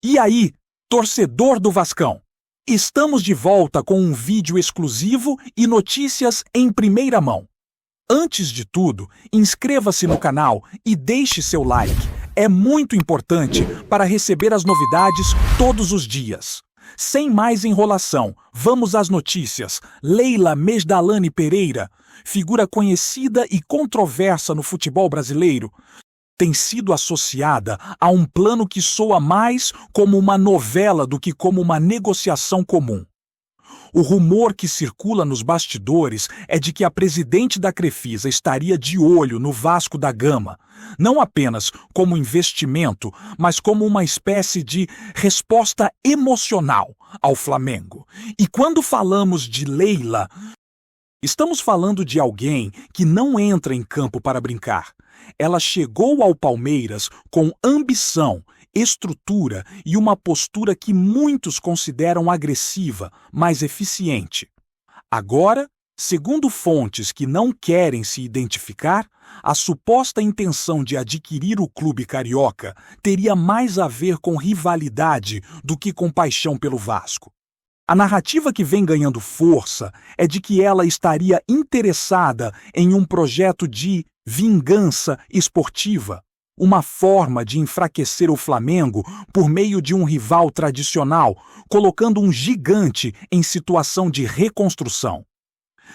E aí, torcedor do Vascão? Estamos de volta com um vídeo exclusivo e notícias em primeira mão. Antes de tudo, inscreva-se no canal e deixe seu like. É muito importante para receber as novidades todos os dias. Sem mais enrolação, vamos às notícias. Leila Mesdalane Pereira, figura conhecida e controversa no futebol brasileiro, tem sido associada a um plano que soa mais como uma novela do que como uma negociação comum. O rumor que circula nos bastidores é de que a presidente da Crefisa estaria de olho no Vasco da Gama, não apenas como investimento, mas como uma espécie de resposta emocional ao Flamengo. E quando falamos de Leila, estamos falando de alguém que não entra em campo para brincar. Ela chegou ao Palmeiras com ambição, estrutura e uma postura que muitos consideram agressiva, mas eficiente. Agora, segundo fontes que não querem se identificar, a suposta intenção de adquirir o clube carioca teria mais a ver com rivalidade do que com paixão pelo Vasco. A narrativa que vem ganhando força é de que ela estaria interessada em um projeto de vingança esportiva, uma forma de enfraquecer o Flamengo por meio de um rival tradicional, colocando um gigante em situação de reconstrução.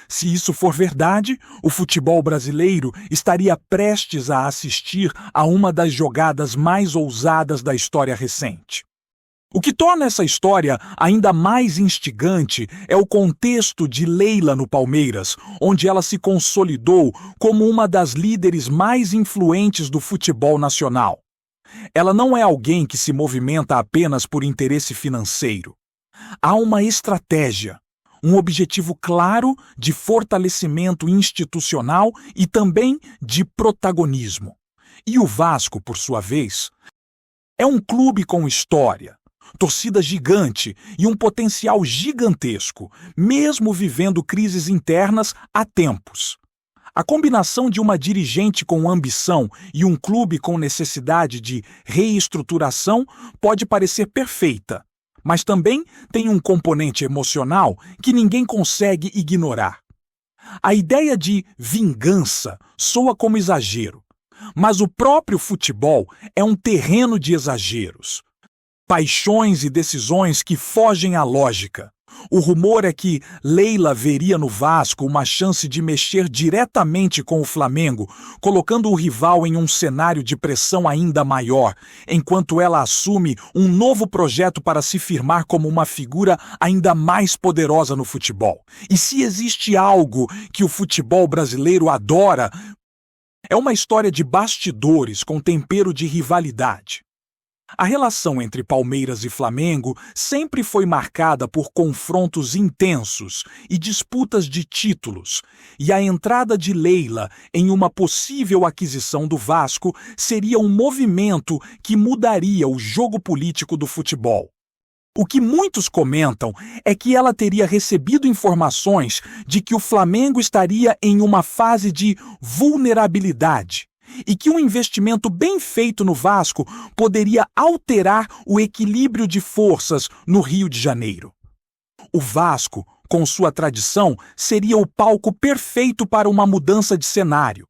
Se isso for verdade, o futebol brasileiro estaria prestes a assistir a uma das jogadas mais ousadas da história recente. O que torna essa história ainda mais instigante é o contexto de Leila no Palmeiras, onde ela se consolidou como uma das líderes mais influentes do futebol nacional. Ela não é alguém que se movimenta apenas por interesse financeiro. Há uma estratégia, um objetivo claro de fortalecimento institucional e também de protagonismo. E o Vasco, por sua vez, é um clube com história, torcida gigante e um potencial gigantesco, mesmo vivendo crises internas há tempos. A combinação de uma dirigente com ambição e um clube com necessidade de reestruturação pode parecer perfeita, mas também tem um componente emocional que ninguém consegue ignorar. A ideia de vingança soa como exagero, mas o próprio futebol é um terreno de exageros. Paixões e decisões que fogem à lógica. O rumor é que Leila veria no Vasco uma chance de mexer diretamente com o Flamengo, colocando o rival em um cenário de pressão ainda maior, enquanto ela assume um novo projeto para se firmar como uma figura ainda mais poderosa no futebol. E se existe algo que o futebol brasileiro adora, é uma história de bastidores com tempero de rivalidade. A relação entre Palmeiras e Flamengo sempre foi marcada por confrontos intensos e disputas de títulos, e a entrada de Leila em uma possível aquisição do Vasco seria um movimento que mudaria o jogo político do futebol. O que muitos comentam é que ela teria recebido informações de que o Flamengo estaria em uma fase de vulnerabilidade, e que um investimento bem feito no Vasco poderia alterar o equilíbrio de forças no Rio de Janeiro. O Vasco, com sua tradição, seria o palco perfeito para uma mudança de cenário.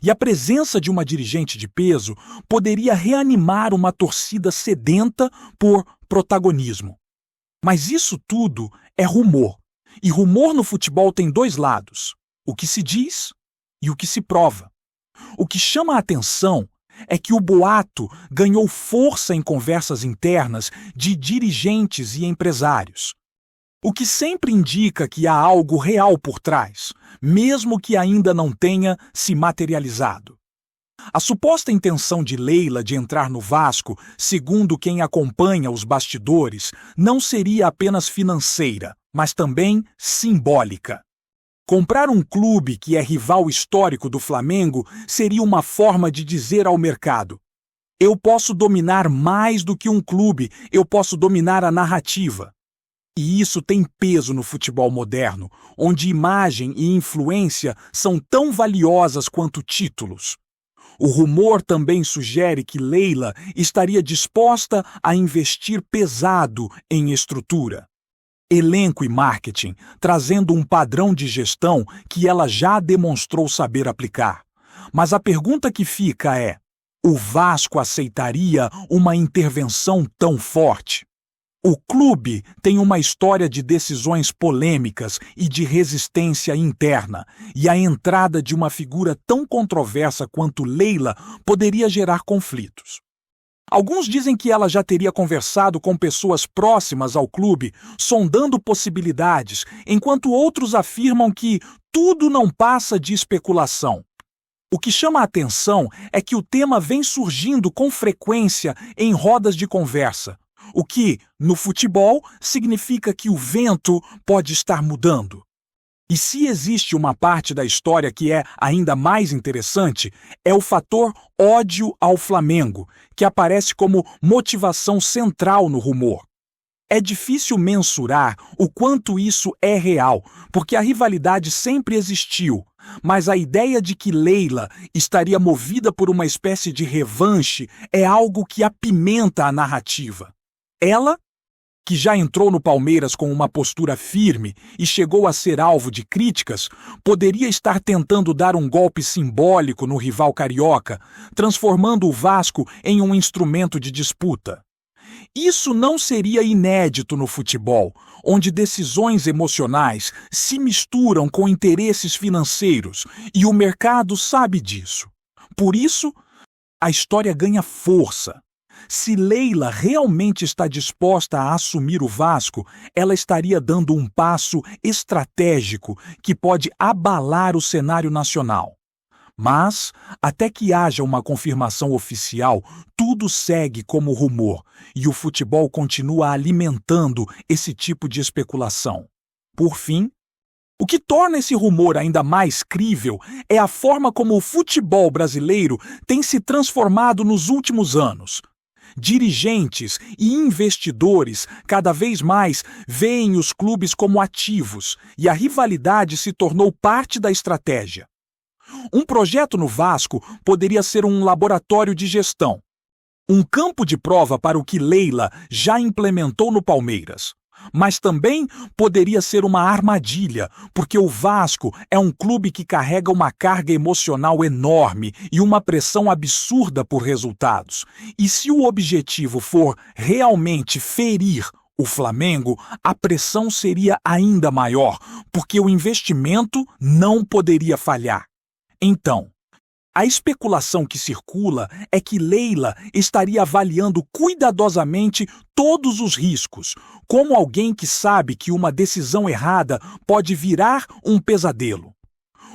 E a presença de uma dirigente de peso poderia reanimar uma torcida sedenta por protagonismo. Mas isso tudo é rumor. E rumor no futebol tem dois lados: o que se diz e o que se prova. O que chama a atenção é que o boato ganhou força em conversas internas de dirigentes e empresários, o que sempre indica que há algo real por trás, mesmo que ainda não tenha se materializado. A suposta intenção de Leila de entrar no Vasco, segundo quem acompanha os bastidores, não seria apenas financeira, mas também simbólica. Comprar um clube que é rival histórico do Flamengo seria uma forma de dizer ao mercado: eu posso dominar mais do que um clube, eu posso dominar a narrativa. E isso tem peso no futebol moderno, onde imagem e influência são tão valiosas quanto títulos. O rumor também sugere que Leila estaria disposta a investir pesado em estrutura, elenco e marketing, trazendo um padrão de gestão que ela já demonstrou saber aplicar. Mas a pergunta que fica é: o Vasco aceitaria uma intervenção tão forte? O clube tem uma história de decisões polêmicas e de resistência interna, e a entrada de uma figura tão controversa quanto Leila poderia gerar conflitos. Alguns dizem que ela já teria conversado com pessoas próximas ao clube, sondando possibilidades, enquanto outros afirmam que tudo não passa de especulação. O que chama a atenção é que o tema vem surgindo com frequência em rodas de conversa, o que, no futebol, significa que o vento pode estar mudando. E se existe uma parte da história que é ainda mais interessante, é o fator ódio ao Flamengo, que aparece como motivação central no rumor. É difícil mensurar o quanto isso é real, porque a rivalidade sempre existiu, mas a ideia de que Leila estaria movida por uma espécie de revanche é algo que apimenta a narrativa. Ela, que já entrou no Palmeiras com uma postura firme e chegou a ser alvo de críticas, poderia estar tentando dar um golpe simbólico no rival carioca, transformando o Vasco em um instrumento de disputa. Isso não seria inédito no futebol, onde decisões emocionais se misturam com interesses financeiros, e o mercado sabe disso. Por isso, a história ganha força. Se Leila realmente está disposta a assumir o Vasco, ela estaria dando um passo estratégico que pode abalar o cenário nacional. Mas, até que haja uma confirmação oficial, tudo segue como rumor e o futebol continua alimentando esse tipo de especulação. Por fim, o que torna esse rumor ainda mais crível é a forma como o futebol brasileiro tem se transformado nos últimos anos. Dirigentes e investidores cada vez mais veem os clubes como ativos e a rivalidade se tornou parte da estratégia. Um projeto no Vasco poderia ser um laboratório de gestão, um campo de prova para o que Leila já implementou no Palmeiras. Mas também poderia ser uma armadilha, porque o Vasco é um clube que carrega uma carga emocional enorme e uma pressão absurda por resultados. E se o objetivo for realmente ferir o Flamengo, a pressão seria ainda maior, porque o investimento não poderia falhar. Então, a especulação que circula é que Leila estaria avaliando cuidadosamente todos os riscos, como alguém que sabe que uma decisão errada pode virar um pesadelo.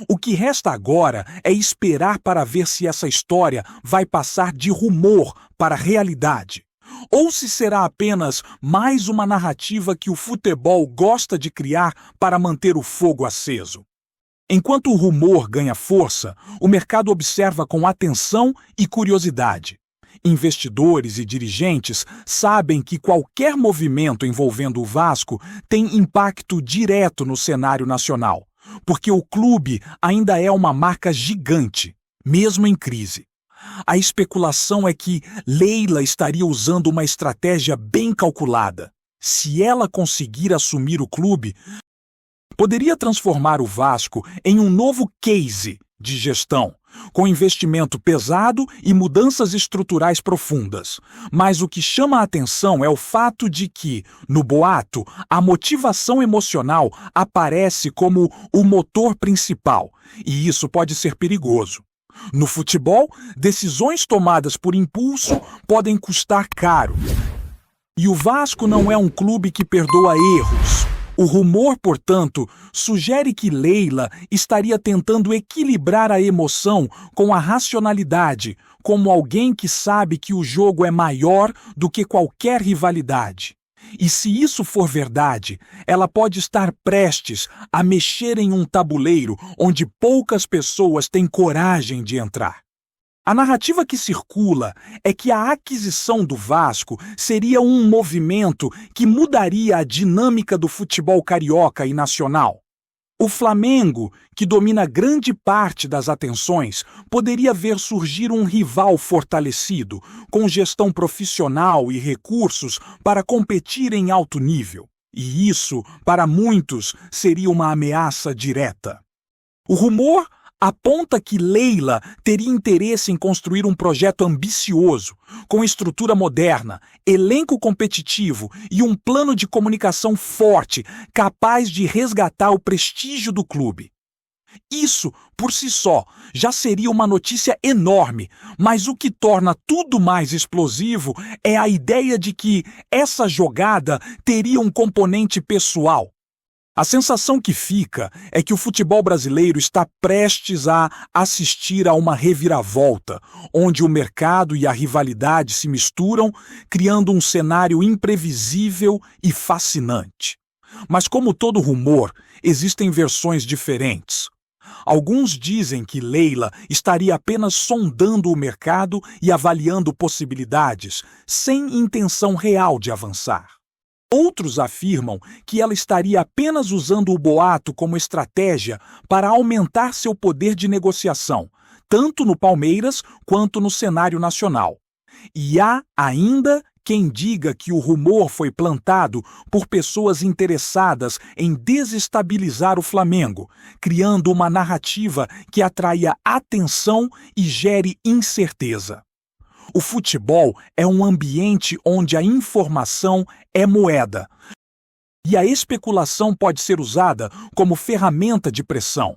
O que resta agora é esperar para ver se essa história vai passar de rumor para realidade, ou se será apenas mais uma narrativa que o futebol gosta de criar para manter o fogo aceso. Enquanto o rumor ganha força, o mercado observa com atenção e curiosidade. Investidores e dirigentes sabem que qualquer movimento envolvendo o Vasco tem impacto direto no cenário nacional, porque o clube ainda é uma marca gigante, mesmo em crise. A especulação é que Leila estaria usando uma estratégia bem calculada. Se ela conseguir assumir o clube, poderia transformar o Vasco em um novo case de gestão, com investimento pesado e mudanças estruturais profundas. Mas o que chama a atenção é o fato de que, no boato, a motivação emocional aparece como o motor principal, e isso pode ser perigoso. No futebol, decisões tomadas por impulso podem custar caro. E o Vasco não é um clube que perdoa erros. O rumor, portanto, sugere que Leila estaria tentando equilibrar a emoção com a racionalidade, como alguém que sabe que o jogo é maior do que qualquer rivalidade. E se isso for verdade, ela pode estar prestes a mexer em um tabuleiro onde poucas pessoas têm coragem de entrar. A narrativa que circula é que a aquisição do Vasco seria um movimento que mudaria a dinâmica do futebol carioca e nacional. O Flamengo, que domina grande parte das atenções, poderia ver surgir um rival fortalecido, com gestão profissional e recursos para competir em alto nível. E isso, para muitos, seria uma ameaça direta. O rumor aponta que Leila teria interesse em construir um projeto ambicioso, com estrutura moderna, elenco competitivo e um plano de comunicação forte, capaz de resgatar o prestígio do clube. Isso, por si só, já seria uma notícia enorme, mas o que torna tudo mais explosivo é a ideia de que essa jogada teria um componente pessoal. A sensação que fica é que o futebol brasileiro está prestes a assistir a uma reviravolta, onde o mercado e a rivalidade se misturam, criando um cenário imprevisível e fascinante. Mas, como todo rumor, existem versões diferentes. Alguns dizem que Leila estaria apenas sondando o mercado e avaliando possibilidades, sem intenção real de avançar. Outros afirmam que ela estaria apenas usando o boato como estratégia para aumentar seu poder de negociação, tanto no Palmeiras quanto no cenário nacional. E há ainda quem diga que o rumor foi plantado por pessoas interessadas em desestabilizar o Flamengo, criando uma narrativa que atraia atenção e gere incerteza. O futebol é um ambiente onde a informação é moeda, e a especulação pode ser usada como ferramenta de pressão.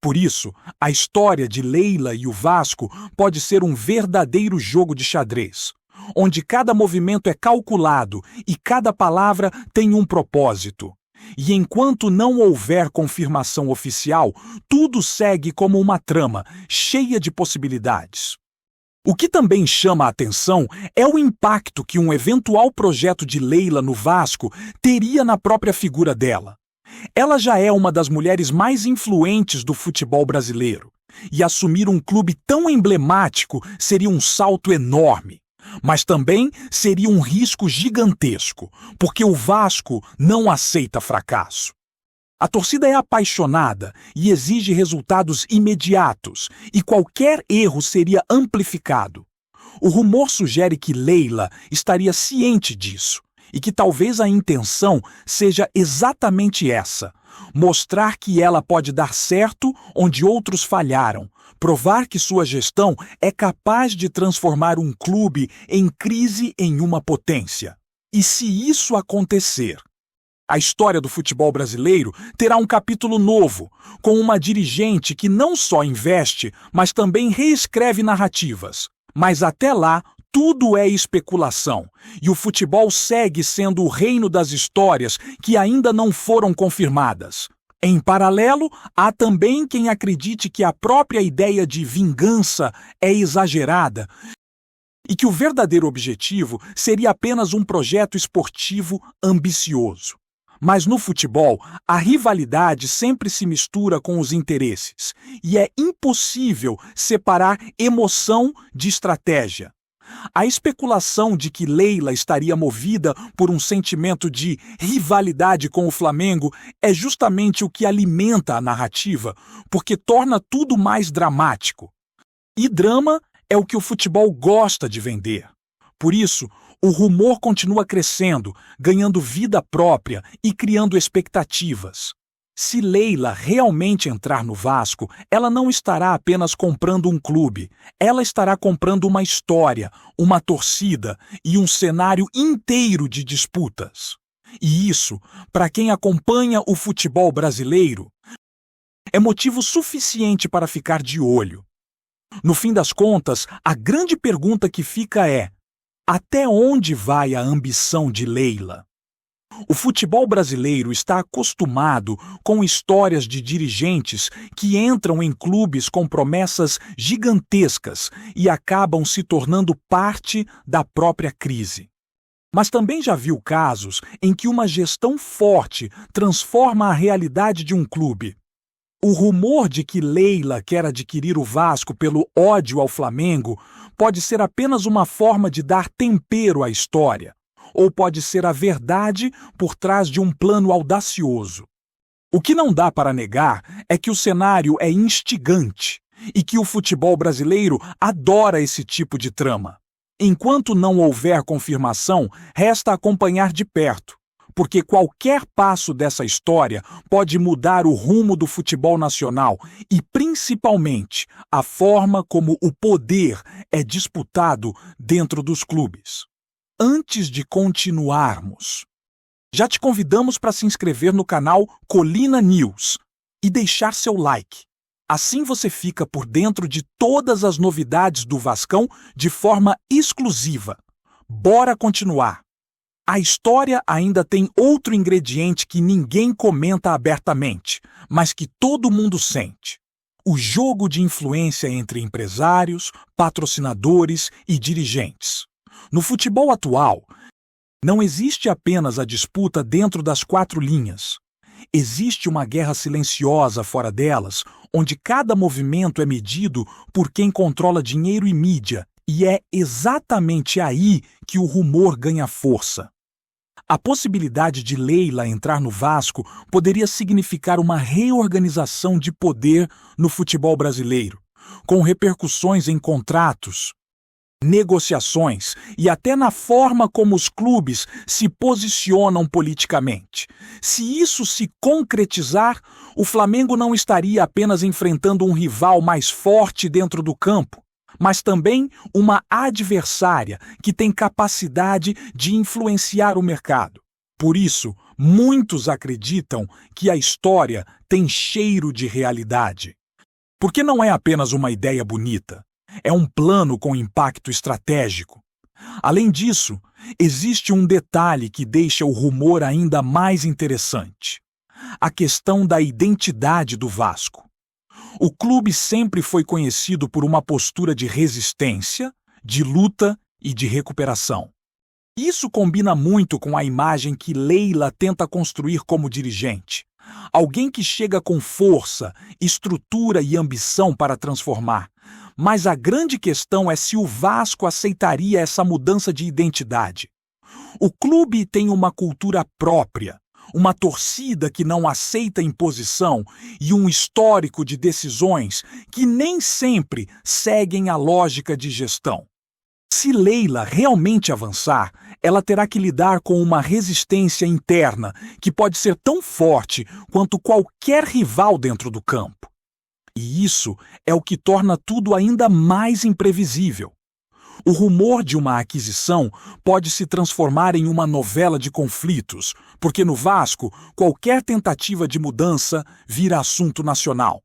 Por isso, a história de Leila e o Vasco pode ser um verdadeiro jogo de xadrez, onde cada movimento é calculado e cada palavra tem um propósito. E enquanto não houver confirmação oficial, tudo segue como uma trama, cheia de possibilidades. O que também chama a atenção é o impacto que um eventual projeto de Leila no Vasco teria na própria figura dela. Ela já é uma das mulheres mais influentes do futebol brasileiro, e assumir um clube tão emblemático seria um salto enorme. Mas também seria um risco gigantesco, porque o Vasco não aceita fracasso. A torcida é apaixonada e exige resultados imediatos, e qualquer erro seria amplificado. O rumor sugere que Leila estaria ciente disso, e que talvez a intenção seja exatamente essa: mostrar que ela pode dar certo onde outros falharam, provar que sua gestão é capaz de transformar um clube em crise em uma potência. E se isso acontecer, a história do futebol brasileiro terá um capítulo novo, com uma dirigente que não só investe, mas também reescreve narrativas. Mas até lá, tudo é especulação, e o futebol segue sendo o reino das histórias que ainda não foram confirmadas. Em paralelo, há também quem acredite que a própria ideia de vingança é exagerada e que o verdadeiro objetivo seria apenas um projeto esportivo ambicioso. Mas no futebol, a rivalidade sempre se mistura com os interesses, e é impossível separar emoção de estratégia. A especulação de que Leila estaria movida por um sentimento de rivalidade com o Flamengo é justamente o que alimenta a narrativa, porque torna tudo mais dramático. E drama é o que o futebol gosta de vender. Por isso, o rumor continua crescendo, ganhando vida própria e criando expectativas. Se Leila realmente entrar no Vasco, ela não estará apenas comprando um clube, ela estará comprando uma história, uma torcida e um cenário inteiro de disputas. E isso, para quem acompanha o futebol brasileiro, é motivo suficiente para ficar de olho. No fim das contas, a grande pergunta que fica é: até onde vai a ambição de Leila? O futebol brasileiro está acostumado com histórias de dirigentes que entram em clubes com promessas gigantescas e acabam se tornando parte da própria crise. Mas também já viu casos em que uma gestão forte transforma a realidade de um clube. O rumor de que Leila quer adquirir o Vasco pelo ódio ao Flamengo pode ser apenas uma forma de dar tempero à história, ou pode ser a verdade por trás de um plano audacioso. O que não dá para negar é que o cenário é instigante e que o futebol brasileiro adora esse tipo de trama. Enquanto não houver confirmação, resta acompanhar de perto, porque qualquer passo dessa história pode mudar o rumo do futebol nacional e, principalmente, a forma como o poder é disputado dentro dos clubes. Antes de continuarmos, já te convidamos para se inscrever no canal Colina News e deixar seu like. Assim você fica por dentro de todas as novidades do Vascão de forma exclusiva. Bora continuar! A história ainda tem outro ingrediente que ninguém comenta abertamente, mas que todo mundo sente: o jogo de influência entre empresários, patrocinadores e dirigentes. No futebol atual, não existe apenas a disputa dentro das quatro linhas. Existe uma guerra silenciosa fora delas, onde cada movimento é medido por quem controla dinheiro e mídia, e é exatamente aí que o rumor ganha força. A possibilidade de Leila entrar no Vasco poderia significar uma reorganização de poder no futebol brasileiro, com repercussões em contratos, negociações e até na forma como os clubes se posicionam politicamente. Se isso se concretizar, o Flamengo não estaria apenas enfrentando um rival mais forte dentro do campo, mas também uma adversária que tem capacidade de influenciar o mercado. Por isso, muitos acreditam que a história tem cheiro de realidade. Porque não é apenas uma ideia bonita. É um plano com impacto estratégico. Além disso, existe um detalhe que deixa o rumor ainda mais interessante: a questão da identidade do Vasco. O clube sempre foi conhecido por uma postura de resistência, de luta e de recuperação. Isso combina muito com a imagem que Leila tenta construir como dirigente. Alguém que chega com força, estrutura e ambição para transformar. Mas a grande questão é se o Vasco aceitaria essa mudança de identidade. O clube tem uma cultura própria, uma torcida que não aceita imposição e um histórico de decisões que nem sempre seguem a lógica de gestão. Se Leila realmente avançar, ela terá que lidar com uma resistência interna que pode ser tão forte quanto qualquer rival dentro do campo. E isso é o que torna tudo ainda mais imprevisível. O rumor de uma aquisição pode se transformar em uma novela de conflitos, porque no Vasco, qualquer tentativa de mudança vira assunto nacional.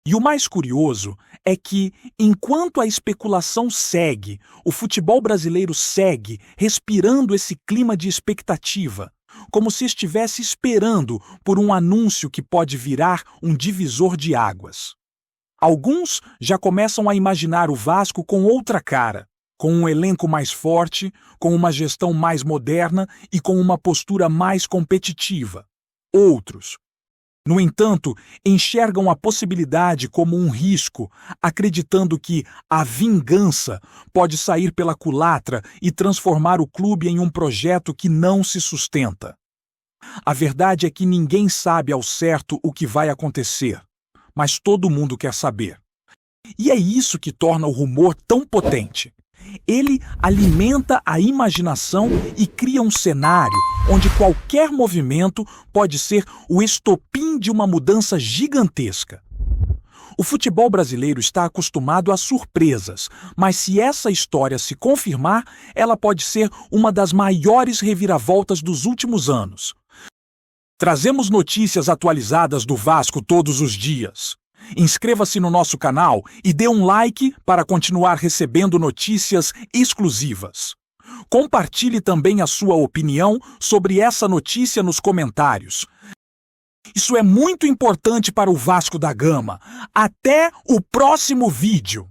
E o mais curioso é que, enquanto a especulação segue, o futebol brasileiro segue respirando esse clima de expectativa, como se estivesse esperando por um anúncio que pode virar um divisor de águas. Alguns já começam a imaginar o Vasco com outra cara, com um elenco mais forte, com uma gestão mais moderna e com uma postura mais competitiva. Outros, no entanto, enxergam a possibilidade como um risco, acreditando que a vingança pode sair pela culatra e transformar o clube em um projeto que não se sustenta. A verdade é que ninguém sabe ao certo o que vai acontecer, mas todo mundo quer saber. E é isso que torna o rumor tão potente. Ele alimenta a imaginação e cria um cenário onde qualquer movimento pode ser o estopim de uma mudança gigantesca. O futebol brasileiro está acostumado a surpresas, mas se essa história se confirmar, ela pode ser uma das maiores reviravoltas dos últimos anos. Trazemos notícias atualizadas do Vasco todos os dias. Inscreva-se no nosso canal e dê um like para continuar recebendo notícias exclusivas. Compartilhe também a sua opinião sobre essa notícia nos comentários. Isso é muito importante para o Vasco da Gama. Até o próximo vídeo!